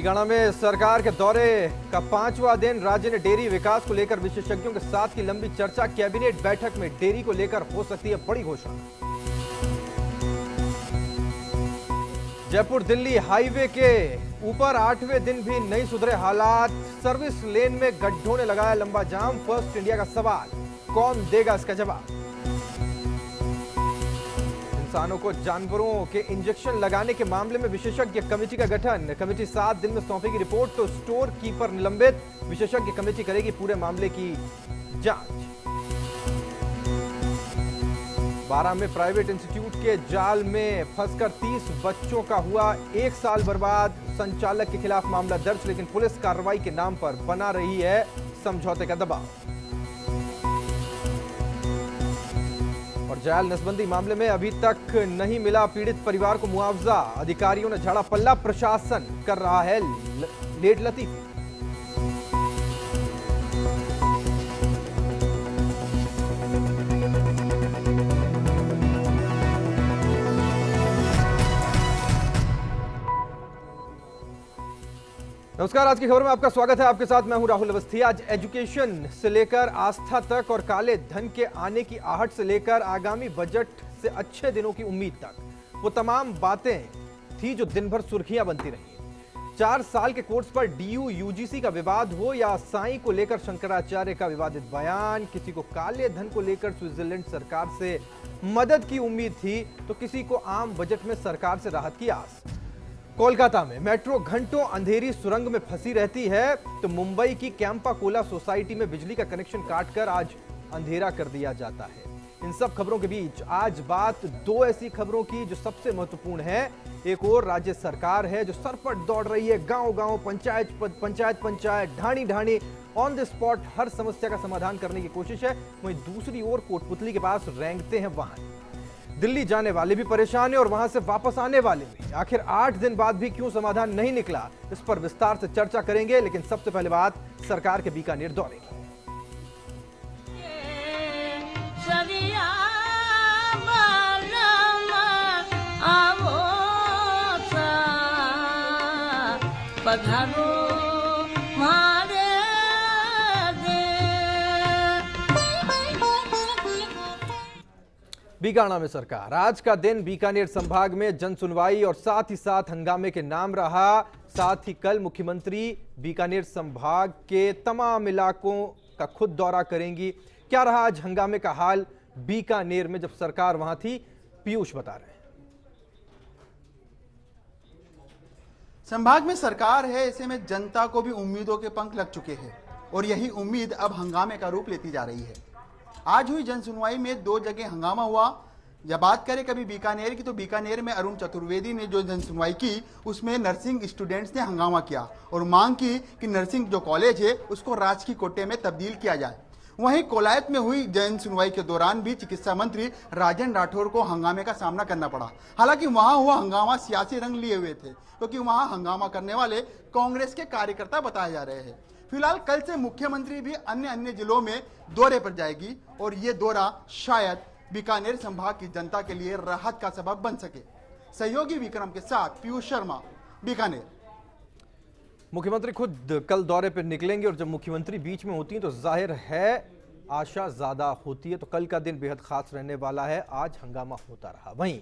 बीकानेर में सरकार के दौरे का 5वां दिन, राज्य ने डेयरी विकास को लेकर विशेषज्ञों के साथ की लंबी चर्चा। कैबिनेट बैठक में डेयरी को लेकर हो सकती है बड़ी घोषणा। जयपुर दिल्ली हाईवे के ऊपर 8वें दिन भी नहीं सुधरे हालात। सर्विस लेन में गड्ढों ने लगाया लंबा जाम। फर्स्ट इंडिया का सवाल, कौन देगा इसका जवाब? इंसानों को जानवरों के इंजेक्शन लगाने के मामले में विशेषज्ञ कमेटी का गठन। कमेटी 7 दिन में सौंपेगी रिपोर्ट। तो स्टोर कीपर निलंबित, विशेषज्ञ कमेटी करेगी पूरे मामले की जांच। 12 में प्राइवेट इंस्टीट्यूट के जाल में फंसकर 30 बच्चों का हुआ 1 साल बर्बाद। संचालक के खिलाफ मामला दर्ज, लेकिन पुलिस कार्रवाई के नाम पर बना रही है समझौते का दबाव। और जायल नसबंदी मामले में अभी तक नहीं मिला पीड़ित परिवार को मुआवजा। अधिकारियों ने झाड़ा पल्ला, प्रशासन कर रहा है लेट लतीफी। नमस्कार, आज की खबर में आपका स्वागत है। आपके साथ मैं हूं राहुल अवस्थी। आज एजुकेशन से लेकर आस्था तक और काले धन के आने की आहट से लेकर आगामी बजट से अच्छे दिनों की उम्मीद तक, वो तमाम बातें थी जो दिन भर सुर्खियां बनती रही। 4 साल के कोर्स पर डीयू यूजीसी का विवाद हो या साईं को लेकर शंकराचार्य का विवादित बयान, किसी को काले धन को लेकर स्विट्जरलैंड सरकार से मदद की उम्मीद थी तो किसी को आम बजट में सरकार से राहत की आस। कोलकाता में मेट्रो घंटों अंधेरी सुरंग में फंसी रहती है तो मुंबई की कैंपा कोला सोसाइटी में बिजली का कनेक्शन काटकर आज अंधेरा कर दिया जाता है। इन सब खबरों के बीच आज बात 2 ऐसी खबरों की जो सबसे महत्वपूर्ण है। एक और राज्य सरकार है जो सरपट दौड़ रही है, गांव-गांव, पंचायत, ढाणी ऑन द स्पॉट हर समस्या का समाधान करने की कोशिश है। वहीं दूसरी ओर कोटपुतली के पास रेंगते हैं वाहन। दिल्ली जाने वाले भी परेशान हैं और वहां से वापस आने वाले भी। आखिर 8 दिन बाद भी क्यों समाधान नहीं निकला, इस पर विस्तार से चर्चा करेंगे। लेकिन सबसे पहले बात सरकार के बीकानेर दौरे की। बीकानेर में सरकार, आज का दिन बीकानेर संभाग में जन सुनवाई और साथ ही साथ हंगामे के नाम रहा। साथ ही कल मुख्यमंत्री बीकानेर संभाग के तमाम इलाकों का खुद दौरा करेंगी। क्या रहा आज हंगामे का हाल बीकानेर में जब सरकार वहां थी, पीयूष बता रहे हैं। संभाग में सरकार है, ऐसे में जनता को भी उम्मीदों के पंख लग चुके हैं और यही उम्मीद अब हंगामे का रूप लेती जा रही है। आज हुई जन सुनवाई में 2 जगह हंगामा हुआ। जब बात करें कभी बीकानेर की, तो बीकानेर में अरुण चतुर्वेदी ने जो जन सुनवाई की उसमें नर्सिंग स्टूडेंट्स ने हंगामा किया और मांग की कि नर्सिंग जो कॉलेज है उसको राजकीय कोटे में तब्दील किया जाए। वहीं कोलायत में हुई जन सुनवाई के दौरान भी चिकित्सा मंत्री राजेंद्र राठौर को हंगामे का सामना करना पड़ा। हालांकि वहां हुआ हंगामा सियासी रंग लिए हुए थे, क्योंकि वहां हंगामा करने वाले कांग्रेस के कार्यकर्ता बताए जा रहे हैं। फिलहाल कल से मुख्यमंत्री भी अन्य जिलों में दौरे पर जाएगी और ये दौरा शायद बीकानेर संभाग की जनता के लिए राहत का सबब बन सके। सहयोगी विक्रम के साथ पीयूष शर्मा, बीकानेर। मुख्यमंत्री खुद कल दौरे पर निकलेंगे और जब मुख्यमंत्री बीच में होती हैं तो जाहिर है आशा ज्यादा होती है। तो कल का दिन बेहद खास रहने वाला है। आज हंगामा होता रहा। वहीं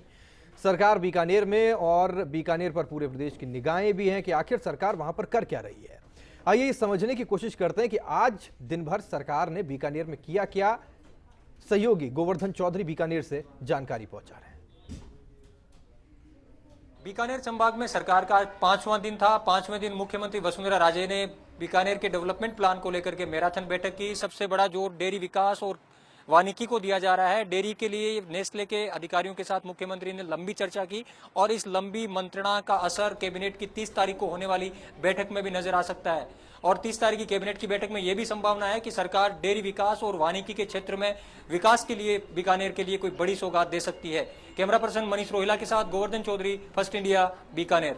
सरकार बीकानेर में और बीकानेर पर पूरे प्रदेश की निगाहें भी हैं कि आखिर सरकार वहां पर कर क्या रही है। आइए ये समझने की कोशिश करते हैं कि आज दिन भर सरकार ने बीकानेर में किया क्या। सहयोगी गोवर्धन चौधरी बीकानेर से जानकारी पहुंचा रहे हैं। बीकानेर संभाग में सरकार का 5वां दिन था। 5वें दिन मुख्यमंत्री वसुंधरा राजे ने बीकानेर के डेवलपमेंट प्लान को लेकर के मैराथन बैठक की। सबसे बड़ा जोर डेयरी विकास और वानिकी को दिया जा रहा है। डेयरी के लिए नेस्ले के अधिकारियों के साथ मुख्यमंत्री ने लंबी चर्चा की और इस लंबी मंत्रणा का असर कैबिनेट की 30 तारीख को होने वाली बैठक में भी नजर आ सकता है। और 30 तारीख की कैबिनेट की बैठक में यह भी संभावना है कि सरकार डेयरी विकास और वानिकी के क्षेत्र में विकास के लिए बीकानेर के लिए कोई बड़ी सौगात दे सकती है। कैमरा पर्सन मनीष रोहिला के साथ गोवर्धन चौधरी, फर्स्ट इंडिया, बीकानेर।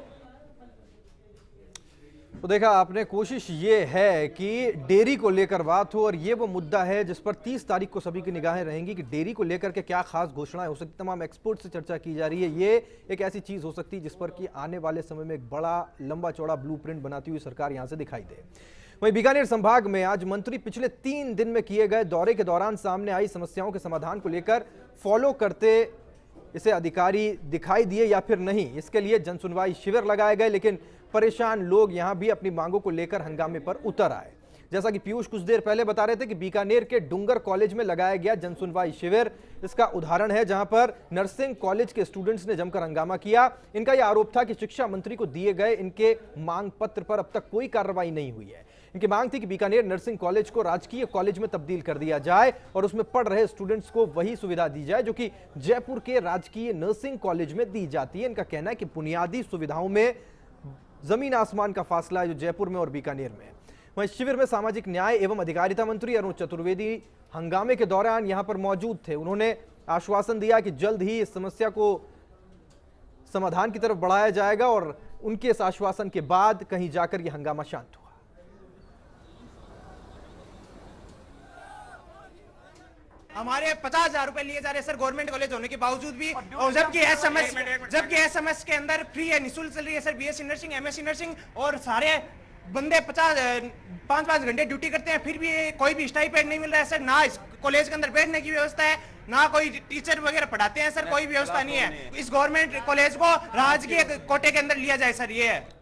तो देखा आपने, कोशिश ये है कि डेयरी को लेकर बात हो और ये वो मुद्दा है जिस पर 30 तारीख को सभी की निगाहें रहेंगी कि डेयरी को लेकर के क्या खास घोषणाएं हो सकती। तमाम एक्सपर्ट से चर्चा की जा रही है। ये एक ऐसी चीज हो सकती है जिस पर कि आने वाले समय में एक बड़ा लंबा चौड़ा ब्लूप्रिंट बनाती हुई सरकार यहां से दिखाई दे। वहीं बीकानेर संभाग में आज मंत्री पिछले 3 दिन में किए गए दौरे के दौरान सामने आई समस्याओं के समाधान को लेकर फॉलो करते इसे अधिकारी दिखाई दिए या फिर नहीं, इसके लिए जनसुनवाई शिविर लगाए गए, लेकिन परेशान लोग यहां भी अपनी मांगों को लेकर हंगामे पर उतर आए। जैसा कि पीयूष कुछ देर पहले बता रहे थे कि बीकानेर के डूंगर कॉलेज में लगाया गया जनसुनवाई शिविर इसका उदाहरण है, जहां पर नर्सिंग कॉलेज के स्टूडेंट्स ने जमकर हंगामा किया। इनका यह आरोप था कि शिक्षा मंत्री को दिए गए इनके मांग पत्र पर अब तक कोई कार्रवाई नहीं हुई है। इनकी मांग थी कि बीकानेर नर्सिंग कॉलेज को राजकीय कॉलेज में तब्दील कर दिया जाए और उसमें पढ़ रहे स्टूडेंट्स को वही सुविधा दी जाए जो कि जयपुर के राजकीय नर्सिंग कॉलेज में दी जाती है। इनका कहना है कि बुनियादी सुविधाओं में जमीन आसमान का फासला है जो जयपुर में और बीकानेर में है। वहीं शिविर में सामाजिक न्याय एवं अधिकारिता मंत्री अरुण चतुर्वेदी हंगामे के दौरान यहां पर मौजूद थे। उन्होंने आश्वासन दिया कि जल्द ही इस समस्या को समाधान की तरफ बढ़ाया जाएगा और उनके इस आश्वासन के बाद कहीं जाकर यह हंगामा शांत हुआ। हमारे 50,000 रुपए लिए जा रहे सर गवर्नमेंट कॉलेज होने के बावजूद भी, और जबकि एसएमएस के अंदर फ्री है, निःशुल्क चल रही है sir BSc nursing, MSc nursing, और सारे बंदे 5-5 घंटे ड्यूटी करते हैं, फिर भी कोई भी स्टाइपेंड नहीं मिल रहा है सर। ना इस कॉलेज के अंदर बैठने की व्यवस्था है, ना कोई टीचर वगैरह पढ़ाते हैं सर, कोई व्यवस्था नहीं है। इस गवर्नमेंट कॉलेज को राजकीय कोटे के अंदर लिया जाए सर, ये है।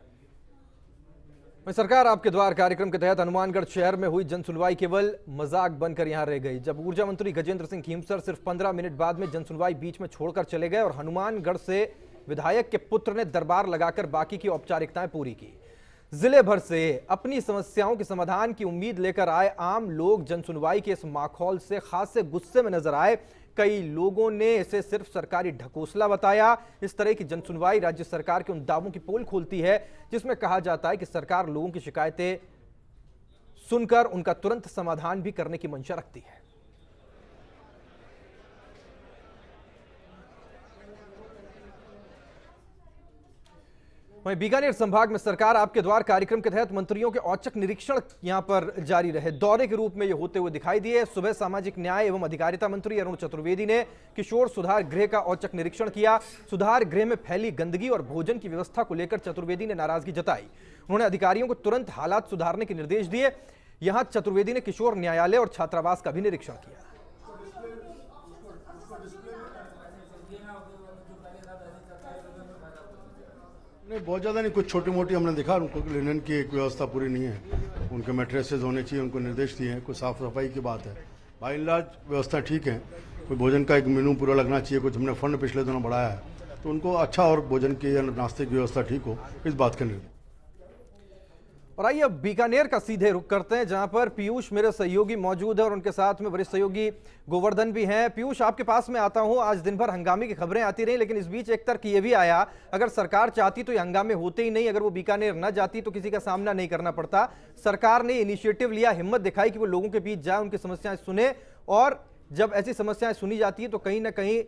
सरकार आपके द्वार कार्यक्रम के तहत हनुमानगढ़ शहर में हुई जनसुनवाई केवल मजाक बनकर यहां रह गई, जब ऊर्जा मंत्री गजेंद्र सिंह खीमसर सिर्फ 15 मिनट बाद में जनसुनवाई बीच में छोड़कर चले गए और हनुमानगढ़ से विधायक के पुत्र ने दरबार लगाकर बाकी की औपचारिकताएं पूरी की। जिले भर से अपनी समस्याओं के समाधान की उम्मीद लेकर आए आम लोग जनसुनवाई के इस माहौल से खासे गुस्से में नजर आए। कई लोगों ने इसे सिर्फ सरकारी ढकोसला बताया। इस तरह की जनसुनवाई राज्य सरकार के उन दावों की पोल खोलती है जिसमें कहा जाता है कि सरकार लोगों की शिकायतें सुनकर उनका तुरंत समाधान भी करने की मंशा रखती है। वहीं बीकानेर संभाग में सरकार आपके द्वार कार्यक्रम के तहत मंत्रियों के औचक निरीक्षण यहां पर जारी रहे, दौरे के रूप में ये होते हुए दिखाई दिए। सुबह सामाजिक न्याय एवं अधिकारिता मंत्री अरुण चतुर्वेदी ने किशोर सुधार गृह का औचक निरीक्षण किया। सुधार गृह में फैली गंदगी और भोजन की व्यवस्था को लेकर चतुर्वेदी ने नाराजगी जताई। उन्होंने अधिकारियों को तुरंत हालात सुधारने के निर्देश दिए। यहां चतुर्वेदी ने किशोर न्यायालय और छात्रावास का भी निरीक्षण किया। नहीं, बहुत ज़्यादा नहीं, कुछ छोटी मोटी हमने देखा। उनको लिनन की एक व्यवस्था पूरी नहीं है, उनके मैट्रेसेस होने चाहिए, उनको निर्देश दिए हैं। कुछ साफ़ सफाई की बात है, बाई एंड लार्ज व्यवस्था ठीक है। कोई भोजन का एक मेनू पूरा लगना चाहिए, कुछ हमने फंड पिछले दिनों बढ़ाया है तो उनको अच्छा और भोजन की या नाश्ते की व्यवस्था ठीक हो, इस बात का निर्देश। और आइए अब बीकानेर का सीधे रुख करते हैं जहां पर पीयूष मेरे सहयोगी मौजूद है और उनके साथ में वरिष्ठ सहयोगी गोवर्धन भी हैं। पीयूष, आपके पास में आता हूं। आज दिन भर हंगामे की खबरें आती रही, लेकिन इस बीच एक तर्क ये भी आया, अगर सरकार चाहती तो ये हंगामे होते ही नहीं, अगर वो बीकानेर न जाती तो किसी का सामना नहीं करना पड़ता। सरकार ने इनिशिएटिव लिया, हिम्मत दिखाई कि वो लोगों के बीच जाए, उनकी समस्याएं सुने, और जब ऐसी समस्याएं सुनी जाती है तो कहीं ना कहीं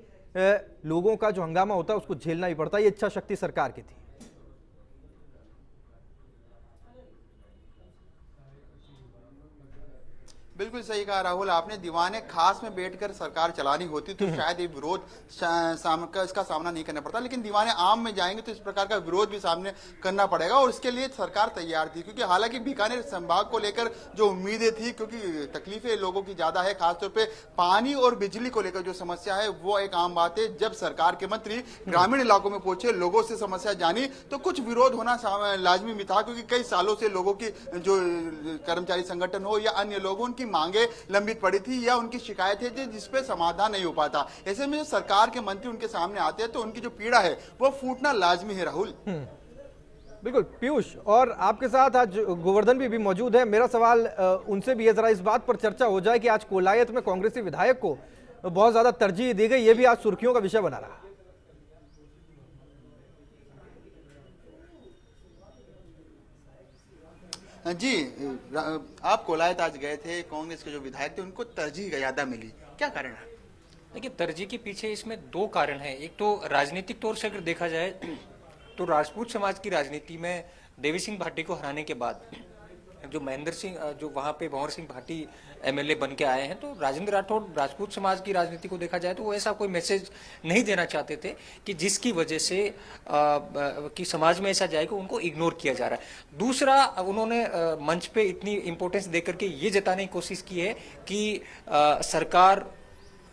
लोगों का जो हंगामा होता है उसको झेलना ही पड़ता है। ये इच्छा शक्ति सरकार की थी। बिल्कुल सही कहा राहुल आपने। दीवाने खास में बैठकर सरकार चलानी होती तो शायद ये विरोध इसका सामना नहीं करना पड़ता, लेकिन दीवाने आम में जाएंगे तो इस प्रकार का विरोध भी सामने करना पड़ेगा और इसके लिए सरकार तैयार थी। क्योंकि हालांकि बीकानेर संभाग को लेकर जो उम्मीदें थी, क्योंकि तकलीफें लोगों की ज्यादा है, खासतौर पे पानी और बिजली को लेकर जो समस्या है वो एक आम बात है। जब सरकार के मंत्री ग्रामीण इलाकों में पहुंचे, लोगों से समस्या जानी, तो कुछ विरोध होना लाजमी भी था, क्योंकि कई सालों से लोगों की जो कर्मचारी संगठन हो या अन्य लोगों उनकी मांगे लंबित पड़ी थी या उनकी शिकायत है जिसपे समाधान नहीं हो पाता। ऐसे में सरकार के मंत्री उनके सामने आते हैं तो उनकी जो पीड़ा है वो फूटना लाजमी है राहुल। बिल्कुल पीयूष, और आपके साथ आज गोवर्धन भी मौजूद है। मेरा सवाल उनसे भी है, जरा इस बात पर चर्चा हो जाए कि आज कोलायत में कांग्रेसी विधायक को बहुत ज्यादा तरजीह दी गई, ये भी आज सुर्खियों का विषय बना रहा। जी, आप कोलायत आज गए थे, कांग्रेस के जो विधायक थे उनको तरजीह ज्यादा मिली, क्या कारण है? देखिए, तरजीह के पीछे इसमें 2 कारण हैं। एक तो राजनीतिक तौर से अगर देखा जाए तो राजपूत समाज की राजनीति में देवी सिंह भाटी को हराने के बाद जो महेंद्र सिंह, जो वहां पे भंवर सिंह भाटी एमएलए बन के आए हैं, तो राजेंद्र राठौड़ राजपूत समाज की राजनीति को देखा जाए तो वो ऐसा कोई मैसेज नहीं देना चाहते थे कि जिसकी वजह से कि समाज में ऐसा जाए कि उनको इग्नोर किया जा रहा है। दूसरा, उन्होंने मंच पे इतनी इंपॉर्टेंस देकर के ये जताने की कोशिश की है कि सरकार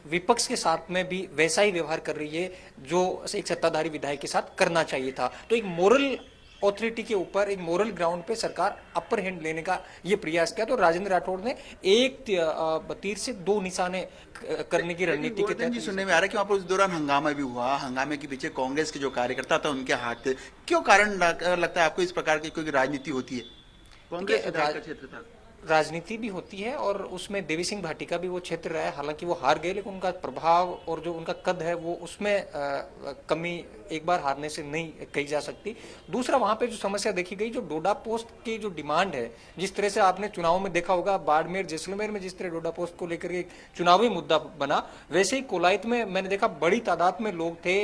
विपक्ष के साथ में भी वैसा ही व्यवहार कर रही है जो एक सत्ताधारी विधायक के साथ करना चाहिए था। तो एक मोरल ऑथोरिटी के ऊपर, एक मोरल ग्राउंड पे सरकार अपर हैंड लेने का ये प्रयास किया। तो राजेंद्र राठौड़ ने एक तीर से दो निशाने करने की रणनीति के तहत। सुनने में आ रहा है कि वहाँ पर उस दौरान हंगामा भी हुआ, हंगामे के पीछे कांग्रेस के जो कार्यकर्ता था उनके हाथ थे। क्यों कारण लगता है आपको इस प्रकार की कोई राजनीति होती है? कांग्रेस का क्षेत्र था, राजनीति भी होती है और उसमें देवी सिंह भाटी का भी वो क्षेत्र रहा है। हालांकि वो हार गए, लेकिन उनका प्रभाव और जो उनका कद है वो उसमें कमी एक बार हारने से नहीं कही जा सकती। दूसरा, वहां पे जो समस्या देखी गई, जो डोडा पोस्ट की जो डिमांड है, जिस तरह से आपने चुनाव में देखा होगा, बाड़मेर जैसलमेर में जिस तरह डोडा पोस्ट को लेकर के चुनावी मुद्दा बना, वैसे ही कोलायत में मैंने देखा बड़ी तादाद में लोग थे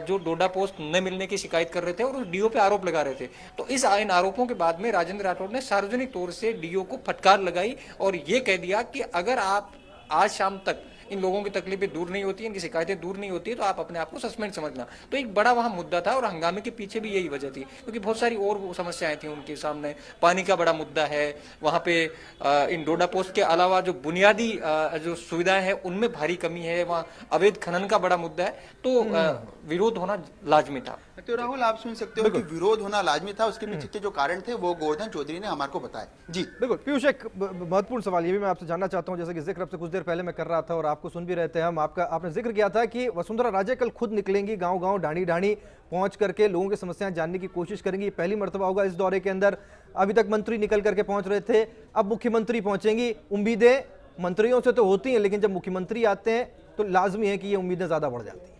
जो डोडा पोस्ट न मिलने की शिकायत कर रहे थे और उस डीओ पे आरोप लगा रहे थे। तो इन आरोपों के बाद में राजेंद्र राठौड़ ने सार्वजनिक तौर से डीओ को फटकार लगाई और ये कह दिया कि अगर आप आज शाम तक इन लोगों की तकलीफें दूर नहीं होती, इनकी शिकायतें दूर नहीं होती है, तो आप अपने आप को सस्पेंड समझना। तो एक बड़ा वहां मुद्दा था और हंगामे के पीछे भी यही वजह थी, क्योंकि बहुत सारी और समस्याएं थी उनके सामने। पानी का बड़ा मुद्दा है वहां पे, इन डोडा पोस्ट के अलावा जो बुनियादी जो सुविधाएं हैं उनमें भारी कमी है, वहाँ अवैध खनन का बड़ा मुद्दा है। तो विरोध होना लाजमी था। तो राहुल, आप सुन सकते हो कि विरोध होना लाजमी था, उसके पीछे के जो कारण थे वो गोवर्धन चौधरी ने हमारे को बताया। जी बिल्कुल पीयूष, एक महत्वपूर्ण सवाल ये भी मैं आपसे जानना चाहता हूं, जैसे कि जिक्र आपसे कुछ देर पहले मैं कर रहा था और आपको सुन भी रहे थे हम, आपने जिक्र किया था कि वसुंधरा राजे कल खुद निकलेंगी, गांव-गांव, ढाणी-ढाणी पहुंच करके लोगों की समस्याएं जानने की कोशिश करेंगी। पहली मर्तबा होगा इस दौरे के अंदर। अभी तक मंत्री निकल करके पहुंच रहे थे, अब मुख्यमंत्री पहुंचेंगी। उम्मीदें मंत्रियों से तो होती हैं, लेकिन जब मुख्यमंत्री आते हैं तो लाजमी है कि ये उम्मीदें ज्यादा बढ़ जाती हैं।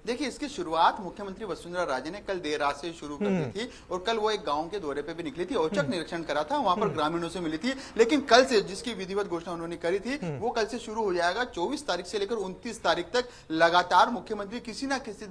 देखिए, इसकी शुरुआत मुख्यमंत्री वसुंधरा राजे ने कल देर रात से शुरू कर दी थी और कल वो एक गांव के दौरे पे भी निकली थी, औचक निरीक्षण करा था, वहां पर ग्रामीणों से मिली थी। लेकिन कल से जिसकी विधिवत घोषणा उन्होंने करी थी वो कल से शुरू हो जाएगा। 24 तारीख से लेकर 29 तारीख तक लगातार मुख्यमंत्री किसी ना किसी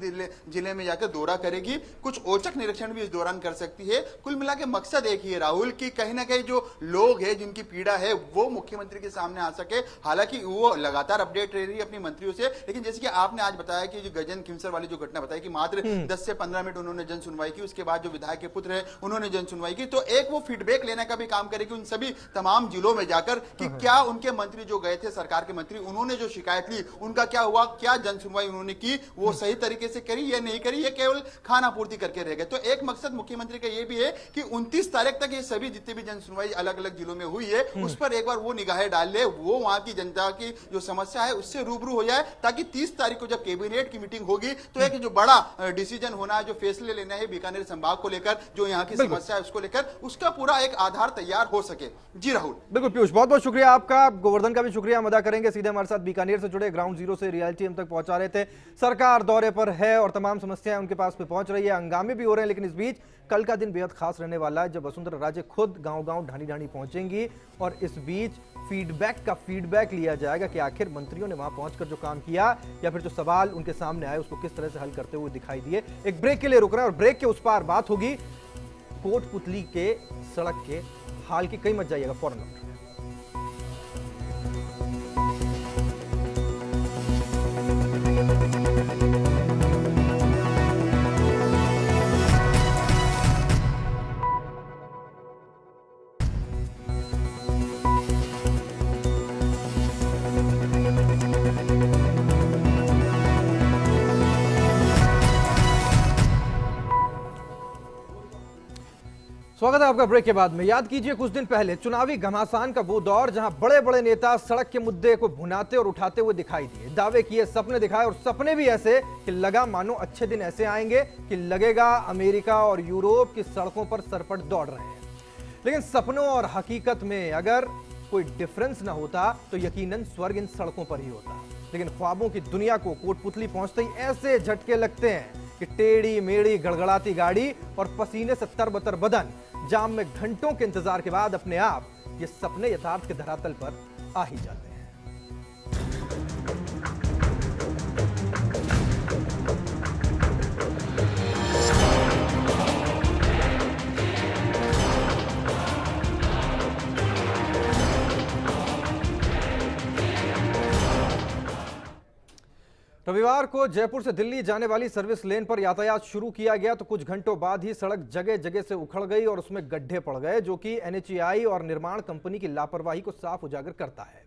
जिले में जाकर दौरा करेगी। कुछ औचक निरीक्षण भी इस दौरान कर सकती है। कुल मिला के मकसद एक ही है राहुल, की कहीं ना कहीं जो लोग है, जिनकी पीड़ा है, वो मुख्यमंत्री के सामने आ सके। हालांकि वो लगातार अपडेट रह रही है अपनी मंत्रियों से, लेकिन जैसे कि आपने आज बताया कि जो गजन खिमसर वाली जो घटना बताई कि मात्र 10 से 15 मिनट उन्होंने जन सुनवाई की, उसके बाद जो विधायक के पुत्र है उन्होंने जन सुनवाई की, तो एक वो फीडबैक लेने का भी काम करेगी उन सभी तमाम जिलों में जाकर कि क्या उनके मंत्री जो गए थे, सरकार के मंत्री, उन्होंने जो शिकायत ली उनका क्या हुआ, क्या जन सुनवाई उन्होंने की, वो सही तरीके से करी या नहीं करी, ये केवल खाना पूर्ति करके रह गए। तो एक मकसद मुख्यमंत्री का ये भी है कि 29 तारीख तक ये सभी जितने भी जन सुनवाई अलग अलग जिलों में हुई है उस पर एक बार वो निगाहें डाल ले, वो वहां की जनता की जो समस्या है उससे रूबरू हो जाए, ताकि 30 तारीख को जब कैबिनेट की मीटिंग होगी तो एक जो बड़ा डिसीजन होना है, जो फैसले लेना है बीकानेर संभाग को लेकर, जो यहाँ की समस्या है उसको लेकर, उसका पूरा एक आधार तैयार हो सके। जी राहुल। बिल्कुल पीयूष, बहुत बहुत शुक्रिया आपका, गोवर्धन का भी शुक्रिया हम अदा करेंगे। सीधे हमारे साथ बीकानेर से जुड़े, ग्राउंड जीरो से रियलिटी हम तक पहुंचा रहे थे। सरकार दौरे पर है और तमाम समस्याएं उनके पास पे पहुंच रही है, हंगामे भी हो रहे हैं, लेकिन इस बीच कल का दिन बेहद खास रहने वाला है जब वसुंधरा राजे खुद गांव-गांव, ढाणी-ढाणी पहुंचेंगी और इस बीच फीडबैक लिया जाएगा कि आखिर मंत्रियों ने वहां पहुंचकर जो काम किया या फिर जो सवाल उनके सामने आए उसको किस तरह से हल करते हुए दिखाई दिए। एक ब्रेक के लिए रुक रहे हैं और ब्रेक के उस पार बात होगी कोटपुतली के सड़क के हाल की। कहीं मत जाइएगा, फौरन लौट। स्वागत है आपका ब्रेक के बाद में। याद कीजिए कुछ दिन पहले चुनावी घमासान का वो दौर जहां बड़े बड़े नेता सड़क के मुद्दे को भुनाते और उठाते हुए दिखाई दिए, दावे किए, सपने दिखाए और सपने भी ऐसे कि लगा मानो अच्छे दिन ऐसे आएंगे कि लगेगा अमेरिका और यूरोप की सड़कों पर सरपट दौड़ रहे हैं। लेकिन सपनों और हकीकत में अगर कोई डिफरेंस ना होता तो यकीनन स्वर्ग इन सड़कों पर ही होता। लेकिन ख्वाबों की दुनिया को कोटपुतली पहुंचते ही ऐसे झटके लगते हैं कि टेढ़ी मेढ़ी गड़गड़ाती गाड़ी और पसीने से तरबतर बदन, जाम में घंटों के इंतजार के बाद अपने आप ये सपने यथार्थ के धरातल पर आ ही जाते हैं। रविवार को जयपुर से दिल्ली जाने वाली सर्विस लेन पर यातायात शुरू किया गया तो कुछ घंटों बाद ही सड़क जगह जगह से उखड़ गई और उसमें गड्ढे पड़ गए, जो कि एनएचएआई और निर्माण कंपनी की लापरवाही को साफ उजागर करता है।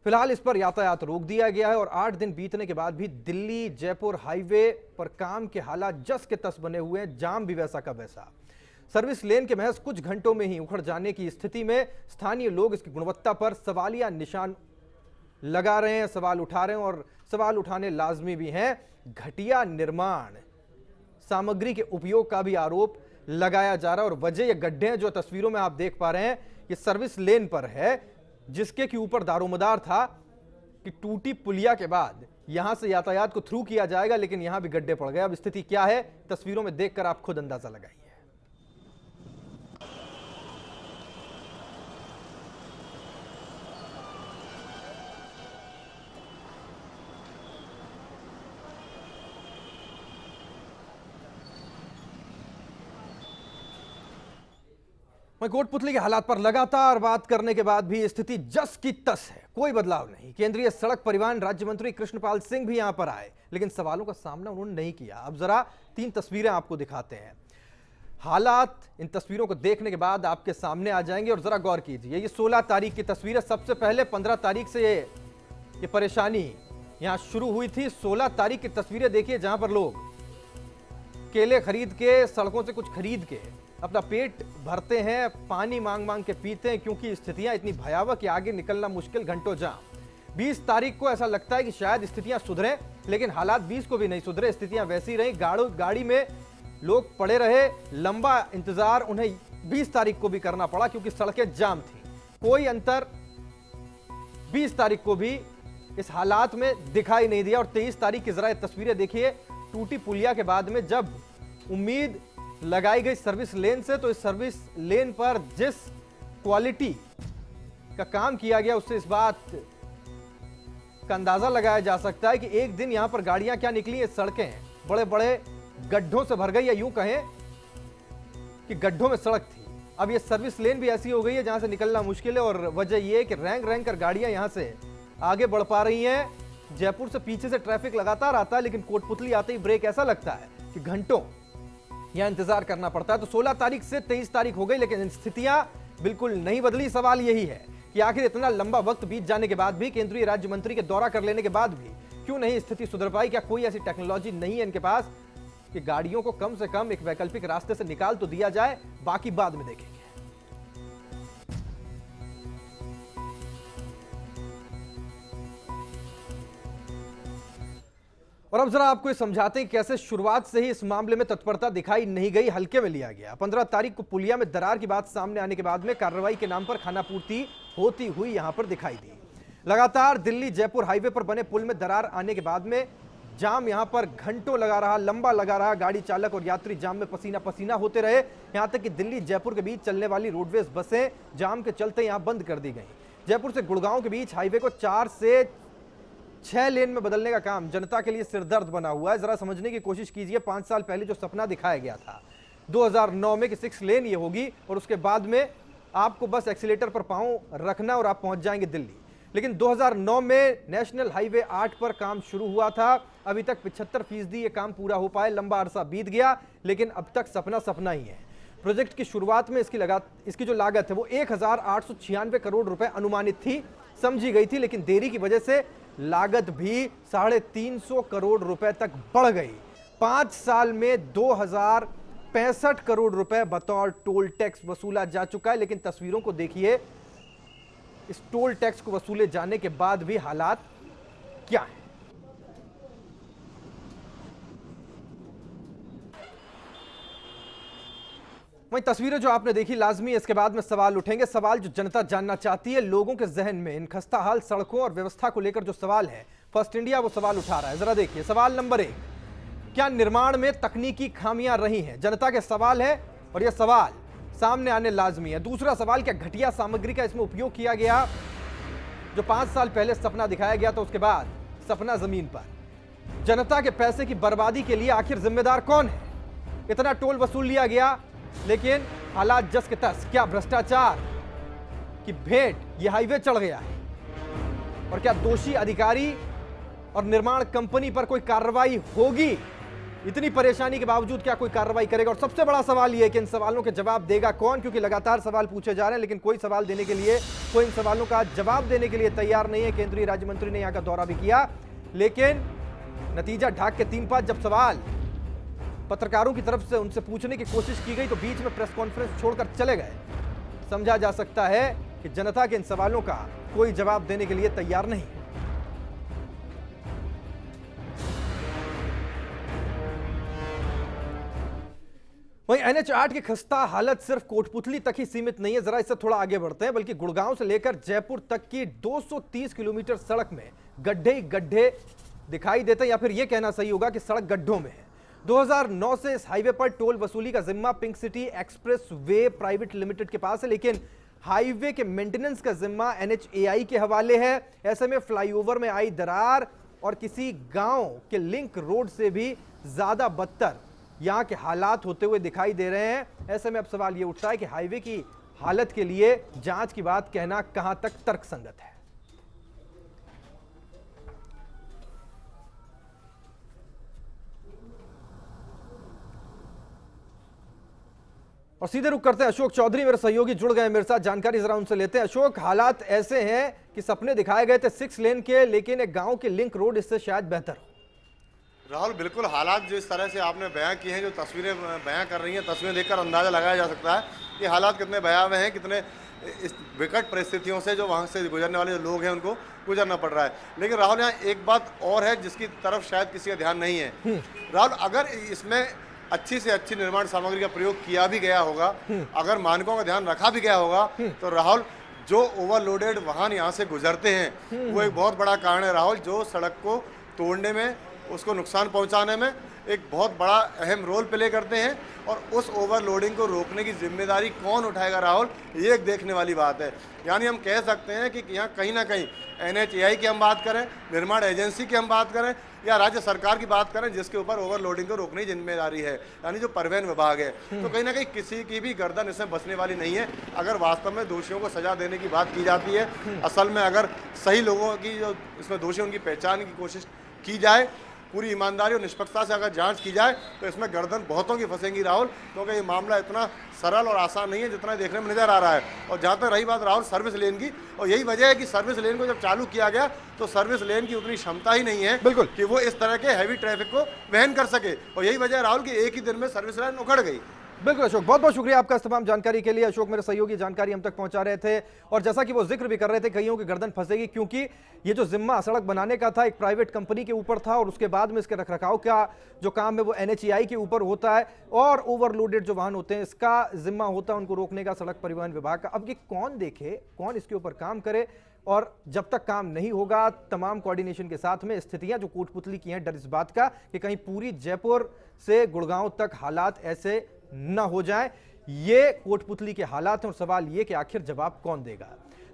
फिलहाल इस पर यातायात रोक दिया गया है और 8 दिन बीतने के बाद भी दिल्ली जयपुर हाईवे पर काम के हालात जस के तस बने हुए हैं, जाम भी वैसा का वैसा। सर्विस लेन के महज कुछ घंटों में ही उखड़ जाने की स्थिति में स्थानीय लोग इसकी गुणवत्ता पर सवालिया निशान लगा रहे हैं, सवाल उठा रहे हैं और सवाल उठाने लाजमी भी हैं। घटिया निर्माण सामग्री के उपयोग का भी आरोप लगाया जा रहा है और वजह ये गड्ढे हैं जो तस्वीरों में आप देख पा रहे हैं, ये सर्विस लेन पर है, जिसके के ऊपर दारोमदार था कि टूटी पुलिया के बाद यहां से यातायात को थ्रू किया जाएगा, लेकिन यहां भी गड्ढे पड़ गए। अब स्थिति क्या है, तस्वीरों में देखकर आप खुद अंदाजा लगाइए। वहीं कोटपुतली के हालात पर लगातार बात करने के बाद भी स्थिति जस की तस है, कोई बदलाव नहीं। केंद्रीय सड़क परिवहन राज्य मंत्री कृष्णपाल सिंह भी यहां पर आए, लेकिन सवालों का सामना उन्होंने नहीं किया। अब जरा 3 तस्वीरें आपको दिखाते हैं। हालात इन तस्वीरों को देखने के बाद आपके सामने आ जाएंगे और जरा गौर कीजिए। ये 16 तारीख की तस्वीर है। सबसे पहले 15 तारीख से ये परेशानी यहां शुरू हुई थी। 16 तारीख की तस्वीरें देखिए, जहां पर लोग केले खरीद के, सड़कों से कुछ खरीद के अपना पेट भरते हैं, पानी मांग मांग के पीते हैं, क्योंकि स्थितियां इतनी भयावह कि आगे निकलना मुश्किल, घंटों जाम। 20 तारीख को ऐसा लगता है कि शायद स्थितियां सुधरे, लेकिन हालात 20 को भी नहीं सुधरे, स्थितियां वैसी रही। गाड़ी में लोग पड़े रहे, लंबा इंतजार उन्हें 20 तारीख को भी करना पड़ा क्योंकि सड़कें जाम थी। कोई अंतर 20 तारीख को भी इस हालात में दिखाई नहीं दिया। और 23 तारीख की जरा तस्वीरें देखिए, टूटी पुलिया के बाद में जब उम्मीद लगाई गई सर्विस लेन से, तो इस सर्विस लेन पर जिस क्वालिटी का काम किया गया उससे इस बात का अंदाजा लगाया जा सकता है कि एक दिन यहां पर गाड़ियां क्या निकली, ये सड़कें बड़े बड़े गड्ढों से भर गई, या यूं कहें कि गड्ढों में सड़क थी। अब ये सर्विस लेन भी ऐसी हो गई है जहां से निकलना मुश्किल है और वजह यह कि रैंक रैंक कर गाड़ियां यहां से आगे बढ़ पा रही हैं। जयपुर से पीछे से ट्रैफिक लगातार आता है, लेकिन कोटपुतली आते ही ब्रेक ऐसा लगता है कि घंटों यहां इंतजार करना पड़ता है। तो 16 तारीख से 23 तारीख हो गई, लेकिन स्थितियां बिल्कुल नहीं बदली। सवाल यही है कि आखिर इतना लंबा वक्त बीत जाने के बाद भी, केंद्रीय राज्य मंत्री के दौरा कर लेने के बाद भी क्यों नहीं स्थिति सुधर पाई? क्या कोई ऐसी टेक्नोलॉजी नहीं है इनके पास कि गाड़ियों को कम से कम एक वैकल्पिक रास्ते से निकाल तो दिया जाए, बाकी बाद में देखेंगे। और अब जरा आपको ये समझाते हैं कैसे शुरुआत से ही इस मामले में तत्परता दिखाई नहीं गई, हल्के में लिया गया। 15 तारीख को पुलिया में दरार की बात सामने आने के बाद में कार्रवाई के नाम पर खानापूर्ति होती हुई यहां पर दिखाई दी। लगातार दिल्ली जयपुर हाईवे पर बने पुल में दरार आने के बाद में जाम यहां पर घंटों लगा रहा, लंबा लगा रहा। गाड़ी चालक और यात्री जाम में पसीना पसीना होते रहे, यहां तक कि दिल्ली जयपुर के बीच चलने वाली रोडवेज बसें जाम के चलते यहां बंद कर दी गई। जयपुर से गुड़गांव के बीच हाईवे को 4 से 6 लेन में बदलने का काम जनता के लिए सिरदर्द बना हुआ है। जरा समझने की कोशिश कीजिए, 5 साल पहले जो सपना दिखाया गया था 2009 में कि 6 लेन ये होगी और उसके बाद में आपको बस एक्सीलेटर पर पांव रखना और आप पहुंच जाएंगे दिल्ली। लेकिन 2009 में नेशनल हाईवे 8 पर काम शुरू हुआ था, अभी तक 75% ये काम पूरा हो पाए, लंबा अरसा बीत गया, लेकिन अब तक सपना सपना ही है। प्रोजेक्ट की शुरुआत में इसकी जो लागत है वो 1896 करोड़ रुपए अनुमानित थी, समझी गई थी, लेकिन देरी की वजह से लागत भी 350 करोड़ रुपए तक बढ़ गई। 5 साल में 2065 करोड़ रुपए बतौर टोल टैक्स वसूला जा चुका है। लेकिन तस्वीरों को देखिए, इस टोल टैक्स को वसूले जाने के बाद भी हालात क्या है। वहीं तस्वीरें जो आपने देखी, लाजमी इसके बाद में सवाल उठेंगे। सवाल जो जनता जानना चाहती है, लोगों के जहन में इन खस्ता हाल सड़कों और व्यवस्था को लेकर जो सवाल है, फर्स्ट इंडिया वो सवाल उठा रहा है। जरा देखिए, सवाल नंबर 1, क्या निर्माण में तकनीकी खामियां रही हैं? जनता के सवाल है और यह सवाल सामने आने लाजमी है। दूसरा सवाल, क्या घटिया सामग्री का इसमें उपयोग किया गया? जो 5 साल पहले सपना दिखाया गया था, उसके बाद सपना जमीन पर। जनता के पैसे की बर्बादी के लिए आखिर जिम्मेदार कौन है? इतना टोल वसूल लिया गया, लेकिन हालात जस के तस। क्या भ्रष्टाचार की भेंट ये हाईवे चढ़ गया है? और क्या दोषी अधिकारी और निर्माण कंपनी पर कोई कार्रवाई होगी? इतनी परेशानी के बावजूद क्या कोई कार्रवाई करेगा? और सबसे बड़ा सवाल यह है कि इन सवालों के जवाब देगा कौन, क्योंकि लगातार सवाल पूछे जा रहे हैं लेकिन कोई सवाल देने के लिए, कोई इन सवालों का जवाब देने के लिए तैयार नहीं है। केंद्रीय राज्य मंत्री ने यहां का दौरा भी किया लेकिन नतीजा ढाक के 3 पांच जब सवाल पत्रकारों की तरफ से उनसे पूछने की कोशिश की गई तो बीच में प्रेस कॉन्फ्रेंस छोड़कर चले गए। समझा जा सकता है कि जनता के इन सवालों का कोई जवाब देने के लिए तैयार नहीं। वहीं NH8 की खस्ता हालत सिर्फ कोटपुतली तक ही सीमित नहीं है। जरा इससे थोड़ा आगे बढ़ते हैं, बल्कि गुड़गांव से लेकर जयपुर तक की 230 किलोमीटर सड़क में गड्ढे ही गड्ढे दिखाई देते हैं, या फिर यह कहना सही होगा कि सड़क गड्ढों में है। 2009 से इस हाईवे पर टोल वसूली का जिम्मा pink city express way private limited के पास है, लेकिन हाईवे के मेंटेनेंस का जिम्मा NHAI के हवाले है। ऐसे में फ्लाईओवर में आई दरार और किसी गांव के लिंक रोड से भी ज्यादा बदतर यहां के हालात होते हुए दिखाई दे रहे हैं। ऐसे में अब सवाल यह उठता है कि हाईवे की हालत के लिए जांच की बात कहना कहां तक तर्कसंगत है। और सीधे रुक करते हैं, अशोक चौधरी मेरे सहयोगी जुड़ गए मेरे साथ, जानकारी जरा उनसे लेते हैं। अशोक, हालात ऐसे हैं कि सपने दिखाए गए थे 6 लेन के, लेकिन एक गांव के लिंक रोड इससे शायद बेहतर हो। राहुल, बिल्कुल हालात जिस तरह से आपने बयां किए हैं, जो तस्वीरें बयां कर रही हैं, तस्वीरें देखकर अंदाज़ा लगाया जा सकता है कि हालात कितने भयावह हैं, कितने इस विकट परिस्थितियों से जो वहाँ से गुजरने वाले जो लोग हैं उनको गुजरना पड़ रहा है। लेकिन राहुल, यहाँ एक बात और है जिसकी तरफ शायद किसी का ध्यान नहीं है। राहुल, अगर इसमें अच्छी से अच्छी निर्माण सामग्री का प्रयोग किया भी गया होगा, अगर मानकों का ध्यान रखा भी गया होगा, तो राहुल जो ओवरलोडेड वाहन यहाँ से गुजरते हैं वो एक बहुत बड़ा कारण है राहुल, जो सड़क को तोड़ने में, उसको नुकसान पहुंचाने में एक बहुत बड़ा अहम रोल प्ले करते हैं। और उस ओवरलोडिंग को रोकने की जिम्मेदारी कौन उठाएगा राहुल, ये एक देखने वाली बात है। यानी हम कह सकते हैं कि यहाँ कहीं ना कहीं NHAI की हम बात करें, निर्माण एजेंसी की हम बात करें, या राज्य सरकार की बात करें जिसके ऊपर ओवरलोडिंग को रोकने की जिम्मेदारी है, यानी जो परिवहन विभाग है, तो कहीं ना कहीं किसी की भी गर्दन इसमें बचने वाली नहीं है। अगर वास्तव में दोषियों को सजा देने की बात की जाती है, असल में अगर सही लोगों की जो इसमें दोषी उनकी पहचान की कोशिश की जाए, पूरी ईमानदारी और निष्पक्षता से अगर जांच की जाए, तो इसमें गर्दन बहुतों की फंसेंगी राहुल, क्योंकि ये मामला इतना सरल और आसान नहीं है जितना देखने में नजर आ रहा है। और जहाँ तक रही बात राहुल सर्विस लेन की, और यही वजह है कि सर्विस लेन को जब चालू किया गया तो सर्विस लेन की उतनी क्षमता ही नहीं है बिल्कुल कि वो इस तरह के हैवी ट्रैफिक को वहन कर सके। और यही वजह है राहुल कि एक ही दिन में सर्विस लाइन उखड़ गई। बिल्कुल अशोक, बहुत बहुत शुक्रिया आपका इस तमाम जानकारी के लिए। अशोक मेरे सहयोगी जानकारी हम तक पहुंचा रहे थे, और जैसा कि वो जिक्र भी कर रहे थे, कईयों की गर्दन फंसेगी, क्योंकि ये जो जिम्मा सड़क बनाने का था एक प्राइवेट कंपनी के ऊपर था, और उसके बाद में इसके रखरखाव का जो काम है वो NHAI के ऊपर होता है, और ओवरलोडेड जो वाहन होते हैं इसका जिम्मा होता है उनको रोकने का सड़क परिवहन विभाग का। अब ये कौन देखे, कौन इसके ऊपर काम करे, और जब तक काम नहीं होगा तमाम कोऑर्डिनेशन के साथ में स्थितियां जो कोटपुतली की हैं, डर इस बात का कि कहीं पूरी जयपुर से गुड़गांव तक हालात ऐसे न हो जाए। ये कोटपुतली के हालात हैं, और सवाल ये कि आखिर जवाब कौन देगा।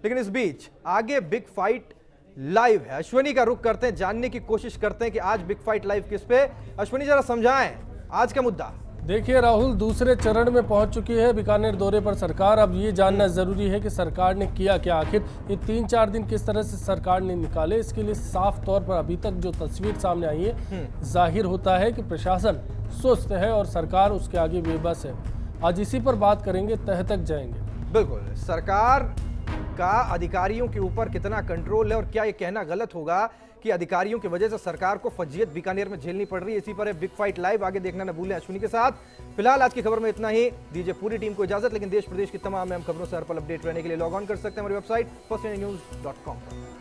लेकिन इस बीच आगे बिग फाइट लाइव है, अश्विनी का रुख करते हैं, जानने की कोशिश करते हैं कि आज बिग फाइट लाइव किस पे। अश्विनी जरा समझाएं आज का मुद्दा। देखिए राहुल, दूसरे चरण में पहुंच चुकी है बीकानेर दौरे पर सरकार। अब ये जानना जरूरी है कि सरकार ने किया क्या, आखिर ये 3-4 दिन किस तरह से सरकार ने निकाले। इसके लिए साफ तौर पर अभी तक जो तस्वीर सामने आई है, जाहिर होता है कि प्रशासन सुस्त है और सरकार उसके आगे बेबस है। आज इसी पर बात करेंगे, तह तक जाएंगे। बिल्कुल, सरकार का अधिकारियों के ऊपर कितना कंट्रोल है, और क्या ये कहना गलत होगा कि अधिकारियों की वजह से सरकार को फजीयत बीकानेर में झेलनी पड़ रही है। इसी पर है बिग फाइट लाइव, आगे देखना न भूलें अश्विनी के साथ। फिलहाल आज की खबर में इतना ही, दीजिए पूरी टीम को इजाजत, लेकिन देश प्रदेश की तमाम अहम खबरों से हर पल अपडेट रहने के लिए लॉग ऑन कर सकते हैं हमारी वेबसाइट firstnews.com पर।